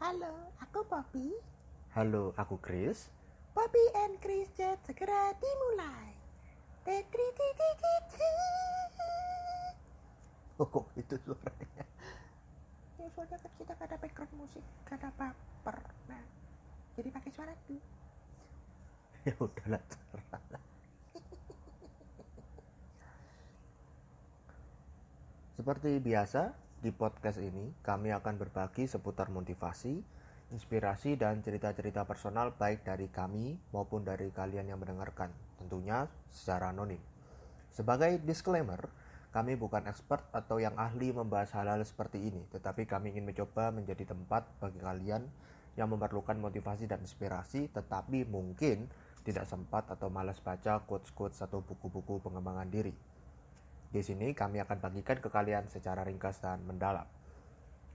Halo, aku Poppy. Halo, aku Chris. Poppy and Chris Chat segera dimulai. Oh, kok itu suaranya? Ya soalnya kan kita gak ada background musik, gak ada bumper. Nah, jadi pakai suara tuh. Ya udahlah, terserah. Seperti biasa, di podcast ini kami akan berbagi seputar motivasi, inspirasi, dan cerita-cerita personal baik dari kami maupun dari kalian yang mendengarkan, tentunya secara anonim. Sebagai disclaimer, kami bukan expert atau yang ahli membahas hal-hal seperti ini, tetapi kami ingin mencoba menjadi tempat bagi kalian yang memerlukan motivasi dan inspirasi, tetapi mungkin tidak sempat atau malas baca quotes-quotes atau buku-buku pengembangan diri. Di sini kami akan bagikan ke kalian secara ringkas dan mendalam.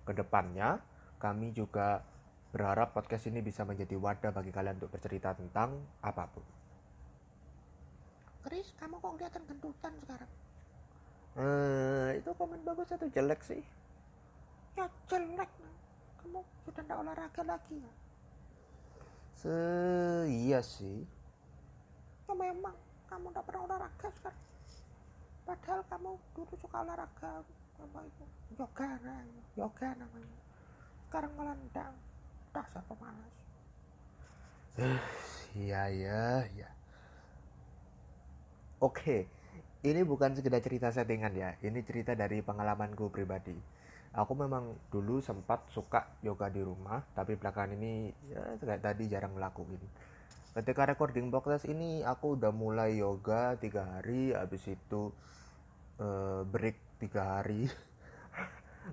Kedepannya, kami juga berharap podcast ini bisa menjadi wadah bagi kalian untuk bercerita tentang apapun. Chris, kamu kok kelihatan gendutan sekarang? Itu komen bagus atau jelek sih? Ya jelek, nah. Kamu sudah tidak olahraga lagi ya? Iya sih. Ya memang, kamu tidak pernah olahraga sekarang. Padahal kamu dulu suka olahraga, apa itu? Yoga namanya. Sekarang malah tidak, dasar pemalas. Iya. Oke, ini bukan sekedar cerita settingan ya. Ini cerita dari pengalamanku pribadi. Aku memang dulu sempat suka yoga di rumah, tapi belakangan ini ya kayak tadi jarang ngelakuin. Ketika recording podcast ini, aku udah mulai yoga 3 hari, habis itu break 3 hari,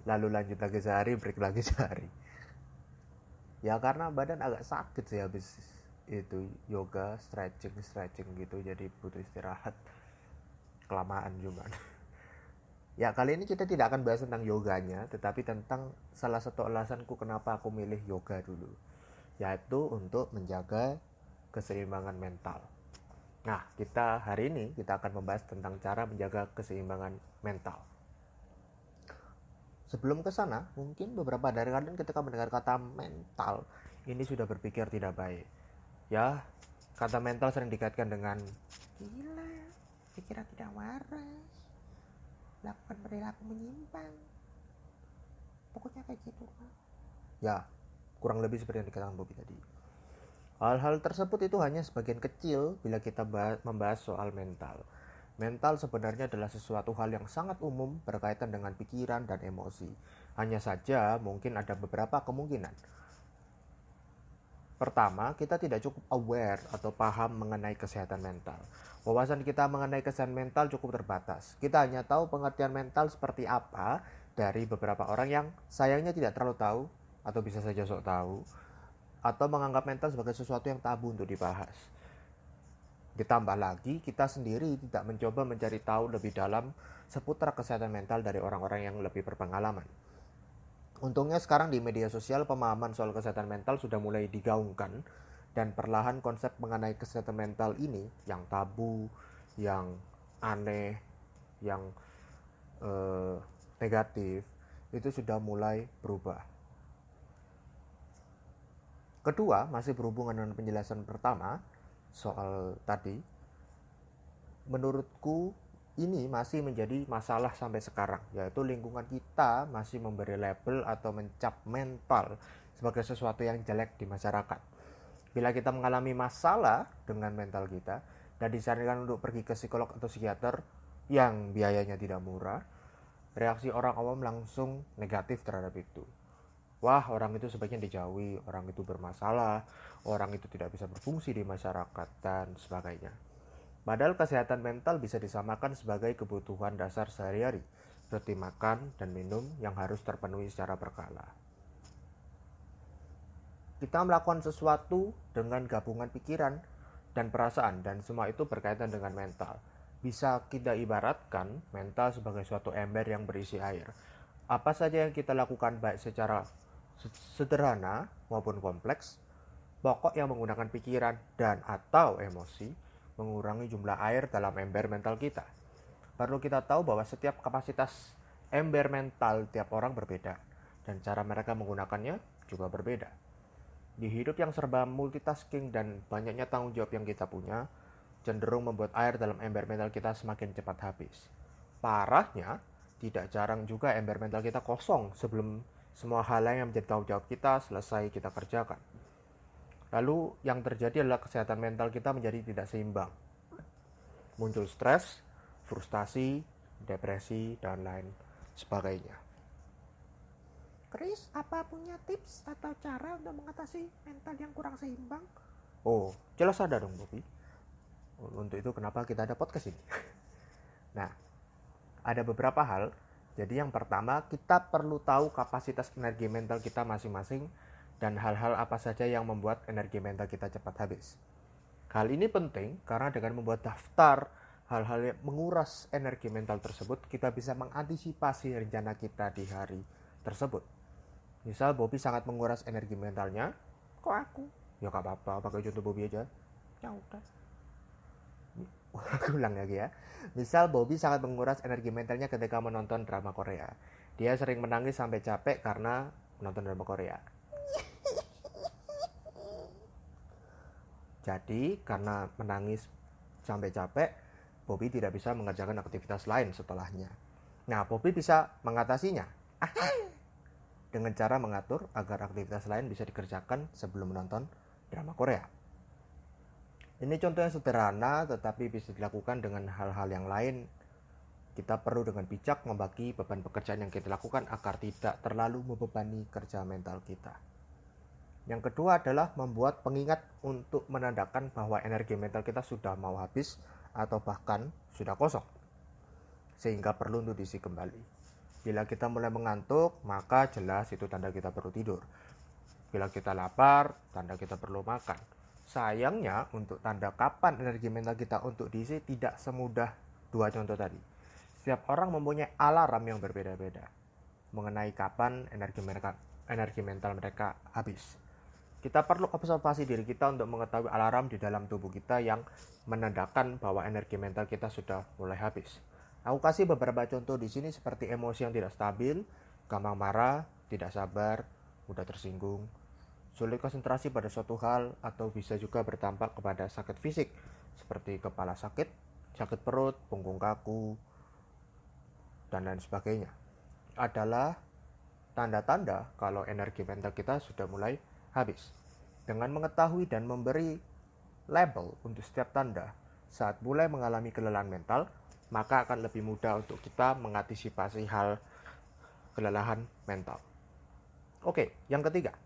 lalu lanjut lagi sehari, break lagi sehari. Ya karena badan agak sakit sih habis itu yoga, stretching gitu, jadi butuh istirahat. Kelamaan juga. Ya kali ini kita tidak akan bahas tentang yoganya, tetapi tentang salah satu alasanku kenapa aku milih yoga dulu, yaitu untuk menjaga keseimbangan mental. Nah, hari ini kita akan membahas tentang cara menjaga keseimbangan mental. Sebelum ke sana, mungkin beberapa dari kalian ketika mendengar kata mental, ini sudah berpikir tidak baik. Ya, kata mental sering dikaitkan dengan Gila, pikiran tidak waras, lakukan perilaku menyimpang, pokoknya kayak gitu. ya, kurang lebih seperti yang dikatakan Bobby tadi. Hal-hal tersebut itu hanya sebagian kecil bila kita membahas soal mental. Mental sebenarnya adalah sesuatu hal yang sangat umum berkaitan dengan pikiran dan emosi. Hanya saja mungkin ada beberapa kemungkinan. Pertama, kita tidak cukup aware atau paham mengenai kesehatan mental. Wawasan kita mengenai kesehatan mental cukup terbatas. Kita hanya tahu pengertian mental seperti apa dari beberapa orang yang sayangnya tidak terlalu tahu atau bisa saja sok tahu, atau menganggap mental sebagai sesuatu yang tabu untuk dibahas. Ditambah lagi, kita sendiri tidak mencoba mencari tahu lebih dalam seputar kesehatan mental dari orang-orang yang lebih berpengalaman. Untungnya sekarang di media sosial pemahaman soal kesehatan mental sudah mulai digaungkan, dan perlahan konsep mengenai kesehatan mental ini yang tabu, yang aneh, yang negatif, itu sudah mulai berubah. Kedua, masih berhubungan dengan penjelasan pertama soal tadi, menurutku ini masih menjadi masalah sampai sekarang, yaitu lingkungan kita masih memberi label atau mencap mental sebagai sesuatu yang jelek di masyarakat. Bila kita mengalami masalah dengan mental kita dan disarankan untuk pergi ke psikolog atau psikiater yang biayanya tidak murah, reaksi orang awam langsung negatif terhadap itu. Wah, orang itu sebaiknya dijauhi, orang itu bermasalah, orang itu tidak bisa berfungsi di masyarakat, dan sebagainya. Padahal kesehatan mental bisa disamakan sebagai kebutuhan dasar sehari-hari, seperti makan dan minum yang harus terpenuhi secara berkala. Kita melakukan sesuatu dengan gabungan pikiran dan perasaan, dan semua itu berkaitan dengan mental. Bisa kita ibaratkan mental sebagai suatu ember yang berisi air. Apa saja yang kita lakukan baik secara sederhana maupun kompleks, pokok yang menggunakan pikiran dan atau emosi mengurangi jumlah air dalam ember mental kita. Perlu kita tahu bahwa setiap kapasitas ember mental tiap orang berbeda, dan cara mereka menggunakannya juga berbeda. Di hidup yang serba multitasking dan banyaknya tanggung jawab yang kita punya, cenderung membuat air dalam ember mental kita semakin cepat habis. Parahnya, tidak jarang juga ember mental kita kosong sebelum semua hal lain yang menjadi tanggung jawab kita selesai kita kerjakan. Lalu yang terjadi adalah kesehatan mental kita menjadi tidak seimbang. Muncul stres, frustasi, depresi, dan lain sebagainya. Chris, apa punya tips atau cara untuk mengatasi mental yang kurang seimbang? Oh, jelas ada dong, Bobby. Untuk itu kenapa kita ada podcast ini. Nah, ada beberapa hal. Jadi yang pertama, kita perlu tahu kapasitas energi mental kita masing-masing dan hal-hal apa saja yang membuat energi mental kita cepat habis. Hal ini penting karena dengan membuat daftar hal-hal yang menguras energi mental tersebut, kita bisa mengantisipasi rencana kita di hari tersebut. Misal Bobby sangat menguras energi mentalnya. Kok aku? Ya gak apa-apa, pakai contoh Bobby aja. Ya udah. Aku ulang lagi ya. Misal Bobby sangat menguras energi mentalnya ketika menonton drama Korea. Dia sering menangis sampai capek karena menonton drama Korea. Jadi karena menangis sampai capek, Bobby tidak bisa mengerjakan aktivitas lain setelahnya. Nah, Bobby bisa mengatasinya dengan cara mengatur agar aktivitas lain bisa dikerjakan sebelum menonton drama Korea. Ini contoh yang sederhana tetapi bisa dilakukan dengan hal-hal yang lain. Kita perlu dengan bijak membagi beban pekerjaan yang kita lakukan agar tidak terlalu membebani kerja mental kita. Yang kedua adalah membuat pengingat untuk menandakan bahwa energi mental kita sudah mau habis atau bahkan sudah kosong, sehingga perlu untuk diisi kembali. Bila kita mulai mengantuk, maka jelas itu tanda kita perlu tidur. Bila kita lapar, tanda kita perlu makan. Sayangnya, untuk tanda kapan energi mental kita untuk diisi tidak semudah dua contoh tadi. Setiap orang mempunyai alarm yang berbeda-beda mengenai kapan energi mental mereka habis. Kita perlu observasi diri kita untuk mengetahui alarm di dalam tubuh kita yang menandakan bahwa energi mental kita sudah mulai habis. Aku kasih beberapa contoh di sini seperti emosi yang tidak stabil, gampang marah, tidak sabar, mudah tersinggung, sulit konsentrasi pada suatu hal, atau bisa juga berdampak kepada sakit fisik seperti kepala sakit, sakit perut, punggung kaku, dan lain sebagainya. Adalah tanda-tanda kalau energi mental kita sudah mulai habis. Dengan mengetahui dan memberi label untuk setiap tanda saat mulai mengalami kelelahan mental, maka akan lebih mudah untuk kita mengantisipasi hal kelelahan mental. Oke, yang ketiga,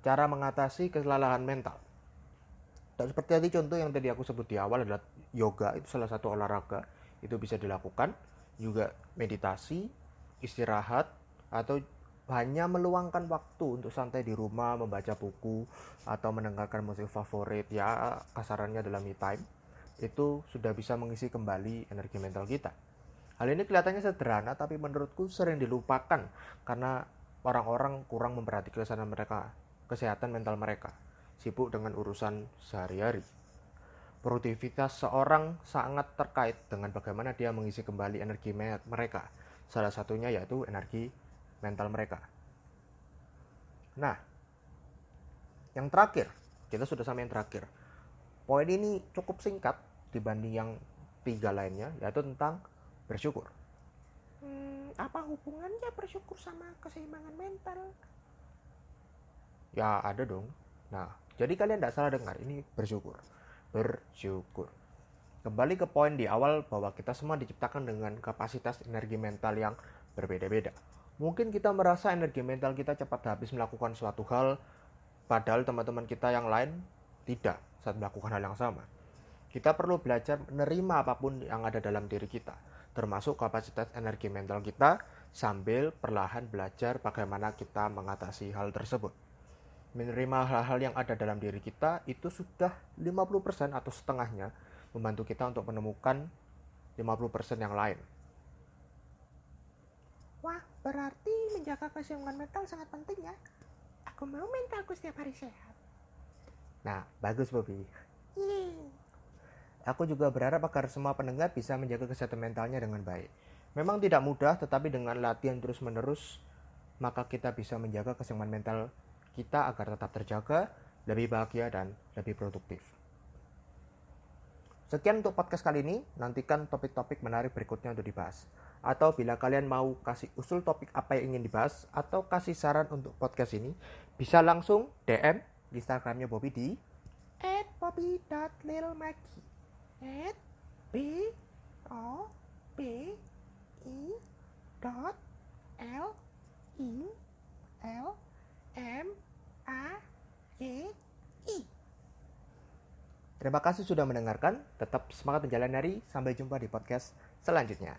cara mengatasi kelelahan mental. Dan seperti tadi contoh yang tadi aku sebut di awal adalah yoga, itu salah satu olahraga, itu bisa dilakukan. Juga meditasi, istirahat, atau hanya meluangkan waktu untuk santai di rumah, membaca buku, atau mendengarkan musik favorit, ya kasarannya adalah me time. Itu sudah bisa mengisi kembali energi mental kita. Hal ini kelihatannya sederhana, tapi menurutku sering dilupakan karena orang-orang kurang memperhatikan kesehatan mental mereka, sibuk dengan urusan sehari-hari. Produktivitas seorang sangat terkait dengan bagaimana dia mengisi kembali energi mereka. Salah satunya yaitu energi mental mereka. Nah, yang terakhir, kita sudah sampai yang terakhir. Poin ini cukup singkat dibanding yang 3 lainnya, yaitu tentang bersyukur. Apa hubungannya bersyukur sama keseimbangan mental? Ya ada dong. Nah, jadi kalian tidak salah dengar, ini bersyukur. Bersyukur. Kembali ke poin di awal bahwa kita semua diciptakan dengan kapasitas energi mental yang berbeda-beda. Mungkin kita merasa energi mental kita cepat habis melakukan suatu hal, padahal teman-teman kita yang lain tidak saat melakukan hal yang sama. Kita perlu belajar menerima apapun yang ada dalam diri kita, termasuk kapasitas energi mental kita, sambil perlahan belajar bagaimana kita mengatasi hal tersebut. Menerima hal-hal yang ada dalam diri kita itu sudah 50% atau setengahnya membantu kita untuk menemukan 50% yang lain. Wah, berarti menjaga keseimbangan mental sangat penting ya. Aku mau mentalku setiap hari sehat. Nah, bagus Bobby. Yeay. Aku juga berharap agar semua pendengar bisa menjaga kesehatan mentalnya dengan baik. Memang tidak mudah, tetapi dengan latihan terus-menerus maka kita bisa menjaga keseimbangan mental kita agar tetap terjaga, lebih bahagia, dan lebih produktif. Sekian untuk podcast kali ini, nantikan topik-topik menarik berikutnya untuk dibahas. Atau bila kalian mau kasih usul topik apa yang ingin dibahas, atau kasih saran untuk podcast ini, bisa langsung DM di Instagramnya Bobby di @bobby.lilmagi @BOBI.LILMAGI. Terima kasih sudah mendengarkan, tetap semangat menjalani hari, sampai jumpa di podcast selanjutnya.